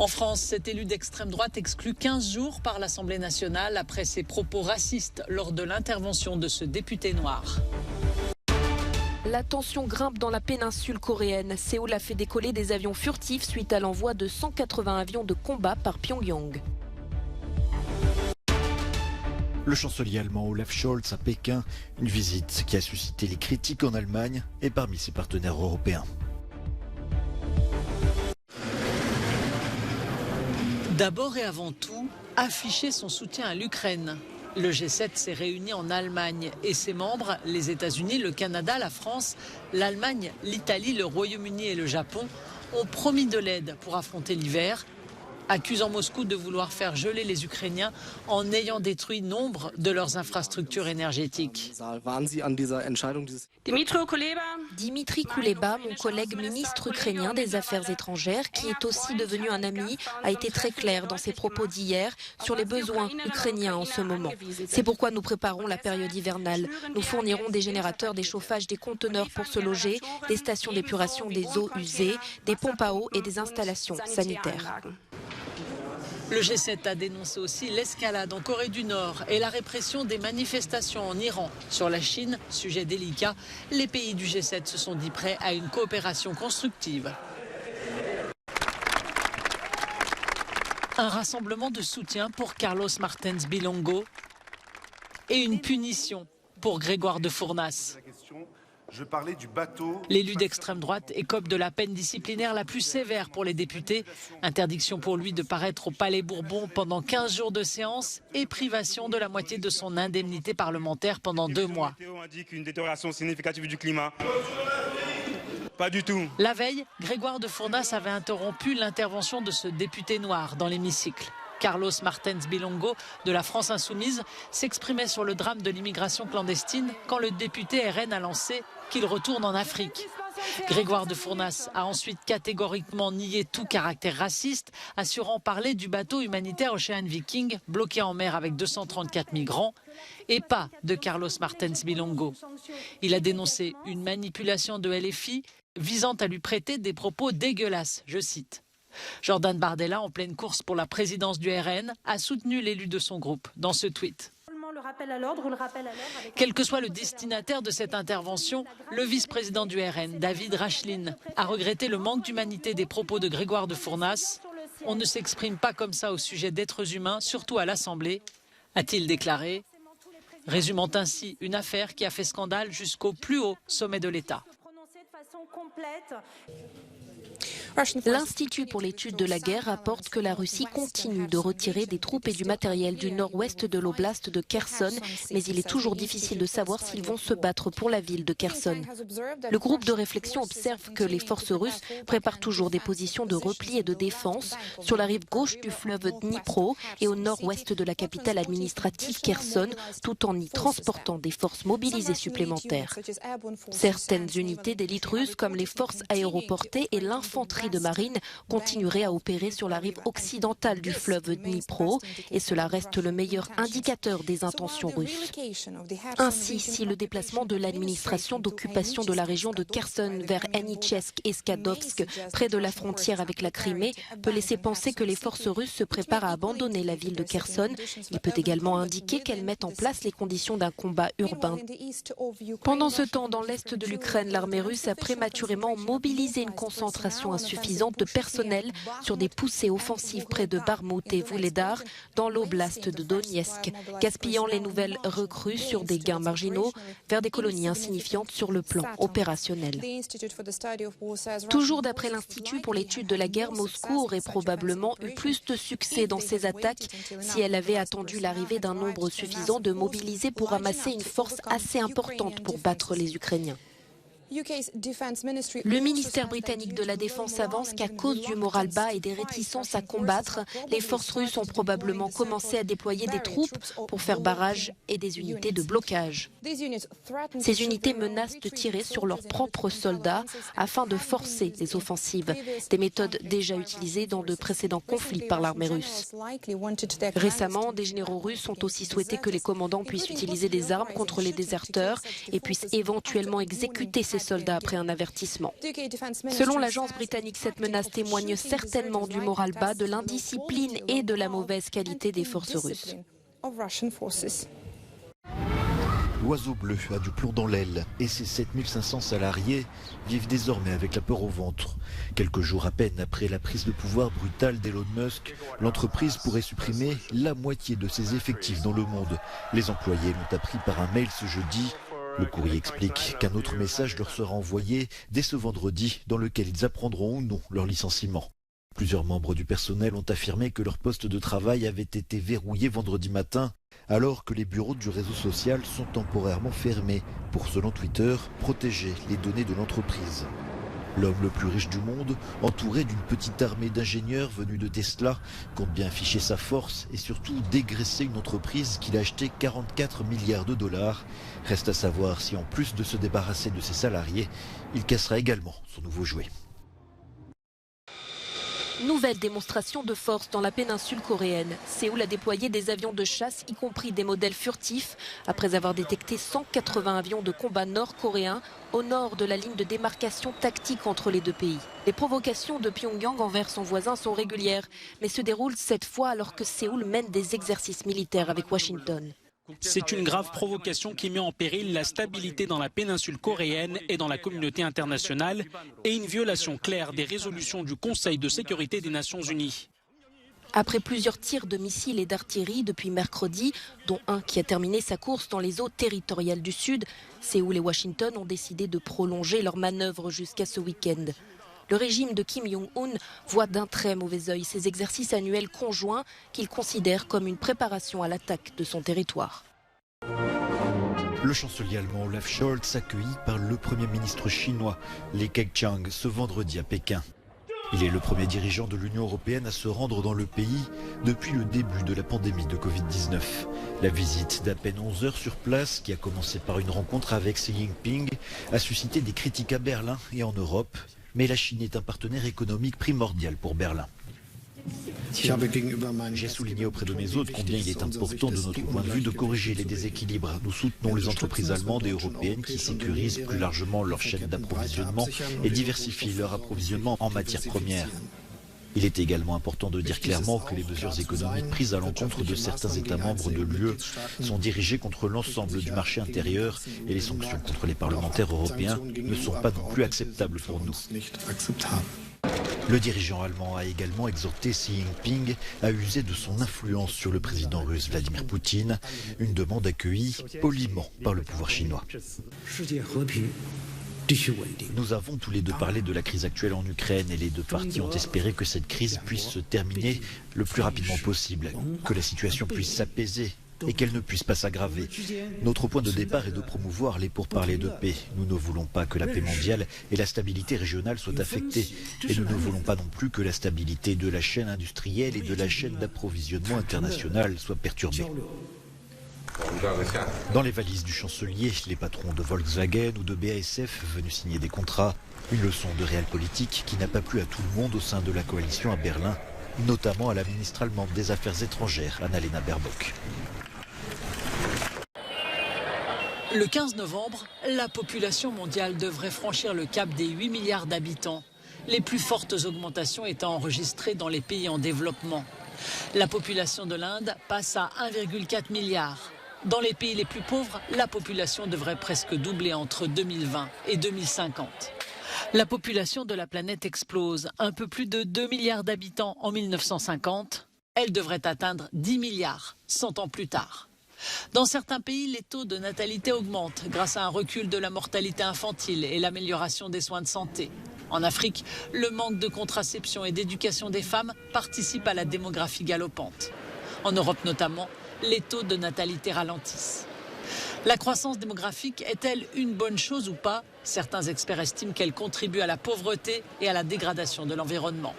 En France, cet élu d'extrême droite exclu 15 jours par l'Assemblée nationale après ses propos racistes lors de l'intervention de ce député noir. La tension grimpe dans la péninsule coréenne. Séoul a fait décoller des avions furtifs suite à l'envoi de 180 avions de combat par Pyongyang. Le chancelier allemand Olaf Scholz à Pékin, une visite qui a suscité les critiques en Allemagne et parmi ses partenaires européens. D'abord et avant tout, afficher son soutien à l'Ukraine. Le G7 s'est réuni en Allemagne et ses membres, les États-Unis, le Canada, la France, l'Allemagne, l'Italie, le Royaume-Uni et le Japon, ont promis de l'aide pour affronter l'hiver, accusant Moscou de vouloir faire geler les Ukrainiens en ayant détruit nombre de leurs infrastructures énergétiques. Dimitri Kuleba, mon collègue ministre ukrainien des Affaires étrangères, qui est aussi devenu un ami, a été très clair dans ses propos d'hier sur les besoins ukrainiens en ce moment. C'est pourquoi nous préparons la période hivernale. Nous fournirons des générateurs, des chauffages, des conteneurs pour se loger, des stations d'épuration des eaux usées, des pompes à eau et des installations sanitaires. Le G7 a dénoncé aussi l'escalade en Corée du Nord et la répression des manifestations en Iran. Sur la Chine, sujet délicat, les pays du G7 se sont dit prêts à une coopération constructive. Un rassemblement de soutien pour Carlos Martens Bilongo et une punition pour Grégoire de Fournas. Je parlais du bateau. L'élu d'extrême droite écope de la peine disciplinaire la plus sévère pour les députés. Interdiction pour lui de paraître au Palais Bourbon pendant 15 jours de séance et privation de la moitié de son indemnité parlementaire pendant 2 mois. On indique une détérioration significative du climat. Pas du tout. La veille, Grégoire de Fournas avait interrompu l'intervention de ce député noir dans l'hémicycle. Carlos Martens Bilongo, de la France Insoumise, s'exprimait sur le drame de l'immigration clandestine quand le député RN a lancé qu'il retourne en Afrique. Grégoire de Fournas a ensuite catégoriquement nié tout caractère raciste, assurant parler du bateau humanitaire Ocean Viking bloqué en mer avec 234 migrants et pas de Carlos Martens Bilongo. Il a dénoncé une manipulation de LFI visant à lui prêter des propos dégueulasses, je cite. Jordan Bardella, en pleine course pour la présidence du RN, a soutenu l'élu de son groupe dans ce tweet. Quel que soit le destinataire de cette intervention, le vice-président du RN, David Rachlin, a regretté le manque d'humanité des propos de Grégoire de Fournas. On ne s'exprime pas comme ça au sujet d'êtres humains, surtout à l'Assemblée, a-t-il déclaré, résumant ainsi une affaire qui a fait scandale jusqu'au plus haut sommet de l'État. L'Institut pour l'étude de la guerre rapporte que la Russie continue de retirer des troupes et du matériel du nord-ouest de l'oblast de Kherson, mais il est toujours difficile de savoir s'ils vont se battre pour la ville de Kherson. Le groupe de réflexion observe que les forces russes préparent toujours des positions de repli et de défense sur la rive gauche du fleuve Dnipro et au nord-ouest de la capitale administrative Kherson, tout en y transportant des forces mobilisées supplémentaires. Certaines unités d'élite russes, comme les forces aéroportées et l'infanterie de marine, continueraient à opérer sur la rive occidentale du fleuve Dnipro, et cela reste le meilleur indicateur des intentions russes. Ainsi, si le déplacement de l'administration d'occupation de la région de Kherson vers Henichesk et Skadovsk, près de la frontière avec la Crimée, peut laisser penser que les forces russes se préparent à abandonner la ville de Kherson, il peut également indiquer qu'elles mettent en place les conditions d'un combat urbain. Pendant ce temps, dans l'est de l'Ukraine, l'armée russe a prématurément mobilisé une concentration insuffisante de personnel sur des poussées offensives près de Barmout et Vuhledar, dans l'oblast de Donetsk, gaspillant les nouvelles recrues sur des gains marginaux vers des colonies insignifiantes sur le plan opérationnel. Toujours d'après l'Institut pour l'étude de la guerre, Moscou aurait probablement eu plus de succès dans ses attaques si elle avait attendu l'arrivée d'un nombre suffisant de mobilisés pour ramasser une force assez importante pour battre les Ukrainiens. Le ministère britannique de la Défense avance qu'à cause du moral bas et des réticences à combattre, les forces russes ont probablement commencé à déployer des troupes pour faire barrage et des unités de blocage. Ces unités menacent de tirer sur leurs propres soldats afin de forcer les offensives, des méthodes déjà utilisées dans de précédents conflits par l'armée russe. Récemment, des généraux russes ont aussi souhaité que les commandants puissent utiliser des armes contre les déserteurs et puissent éventuellement exécuter ces soldats après un avertissement. Selon l'agence britannique, cette menace témoigne certainement du moral bas, de l'indiscipline et de la mauvaise qualité des forces russes. L'oiseau bleu a du plomb dans l'aile et ses 7500 salariés vivent désormais avec la peur au ventre. Quelques jours à peine après la prise de pouvoir brutale d'Elon Musk, l'entreprise pourrait supprimer la moitié de ses effectifs dans le monde. Les employés l'ont appris par un mail ce jeudi. Le courrier explique qu'un autre message leur sera envoyé dès ce vendredi dans lequel ils apprendront ou non leur licenciement. Plusieurs membres du personnel ont affirmé que leur poste de travail avait été verrouillé vendredi matin, alors que les bureaux du réseau social sont temporairement fermés pour, selon Twitter, protéger les données de l'entreprise. L'homme le plus riche du monde, entouré d'une petite armée d'ingénieurs venus de Tesla, compte bien afficher sa force et surtout dégraisser une entreprise qu'il a achetée 44 milliards de dollars. Reste à savoir si en plus de se débarrasser de ses salariés, il cassera également son nouveau jouet. Nouvelle démonstration de force dans la péninsule coréenne. Séoul a déployé des avions de chasse, y compris des modèles furtifs, après avoir détecté 180 avions de combat nord-coréens au nord de la ligne de démarcation tactique entre les deux pays. Les provocations de Pyongyang envers son voisin sont régulières, mais se déroulent cette fois alors que Séoul mène des exercices militaires avec Washington. C'est une grave provocation qui met en péril la stabilité dans la péninsule coréenne et dans la communauté internationale et une violation claire des résolutions du Conseil de sécurité des Nations Unies. Après plusieurs tirs de missiles et d'artillerie depuis mercredi, dont un qui a terminé sa course dans les eaux territoriales du Sud, Séoul et Washington ont décidé de prolonger leur manœuvre jusqu'à ce week-end. Le régime de Kim Jong-un voit d'un très mauvais œil ces exercices annuels conjoints qu'il considère comme une préparation à l'attaque de son territoire. Le chancelier allemand Olaf Scholz accueilli par le Premier ministre chinois Li Keqiang ce vendredi à Pékin. Il est le premier dirigeant de l'Union européenne à se rendre dans le pays depuis le début de la pandémie de Covid-19. La visite d'à peine 11 heures sur place, qui a commencé par une rencontre avec Xi Jinping, a suscité des critiques à Berlin et en Europe. Mais la Chine est un partenaire économique primordial pour Berlin. J'ai souligné auprès de mes hôtes combien il est important de notre point de vue de corriger les déséquilibres. Nous soutenons les entreprises allemandes et européennes qui sécurisent plus largement leur chaîne d'approvisionnement et diversifient leur approvisionnement en matières premières. Il est également important de dire clairement que les mesures économiques prises à l'encontre de certains États membres de l'UE sont dirigées contre l'ensemble du marché intérieur et les sanctions contre les parlementaires européens ne sont pas non plus acceptables pour nous. Le dirigeant allemand a également exhorté Xi Jinping à user de son influence sur le président russe Vladimir Poutine, une demande accueillie poliment par le pouvoir chinois. Nous avons tous les deux parlé de la crise actuelle en Ukraine et les deux parties ont espéré que cette crise puisse se terminer le plus rapidement possible, que la situation puisse s'apaiser et qu'elle ne puisse pas s'aggraver. Notre point de départ est de promouvoir les pourparlers de paix. Nous ne voulons pas que la paix mondiale et la stabilité régionale soient affectées. Et nous ne voulons pas non plus que la stabilité de la chaîne industrielle et de la chaîne d'approvisionnement internationale soit perturbée. Dans les valises du chancelier, les patrons de Volkswagen ou de BASF venus signer des contrats. Une leçon de réelle politique qui n'a pas plu à tout le monde au sein de la coalition à Berlin, notamment à la ministre allemande des Affaires étrangères, Annalena Baerbock. Le 15 novembre, la population mondiale devrait franchir le cap des 8 milliards d'habitants, les plus fortes augmentations étant enregistrées dans les pays en développement. La population de l'Inde passe à 1,4 milliard. Dans les pays les plus pauvres, la population devrait presque doubler entre 2020 et 2050. La population de la planète explose. Un peu plus de 2 milliards d'habitants en 1950. Elle devrait atteindre 10 milliards 100 ans plus tard. Dans certains pays, les taux de natalité augmentent grâce à un recul de la mortalité infantile et l'amélioration des soins de santé. En Afrique, le manque de contraception et d'éducation des femmes participe à la démographie galopante. En Europe notamment, les taux de natalité ralentissent. La croissance démographique est-elle une bonne chose ou pas? Certains experts estiment qu'elle contribue à la pauvreté et à la dégradation de l'environnement.